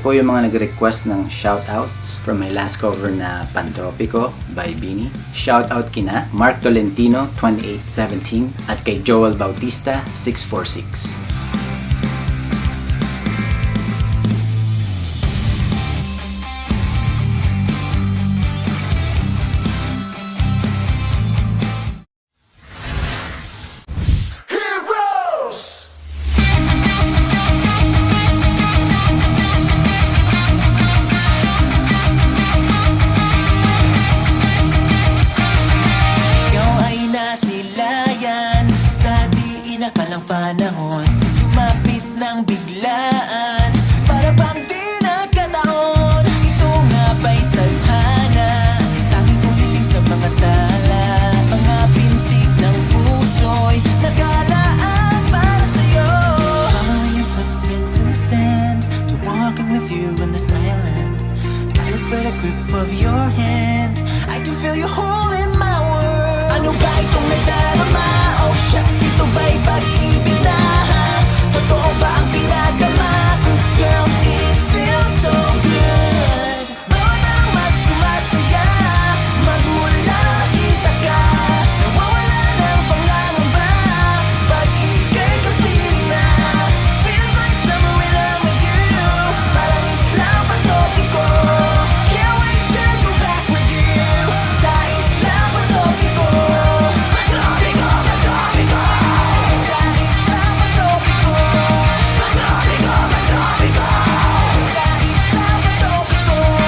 po yung mga nag-request ng shoutouts from my last cover na Pantropico by Bini. Shoutout kina Mark Tolentino 2817 at kay Joel Bautista 646. Nakalang panahon, lumapit ng biglaan, para bang di nagkataon. Ito nga ba'y tadhana, tanging tumiling sa mga tala, mga pintig ng puso'y nagalaan para sa'yo. Following your footprints in the sand, to walking with you in this island. Tired but a grip of your hand, I can feel you holding my world. Ano ba itong nadarama? Oh shucks, ito ba'y pag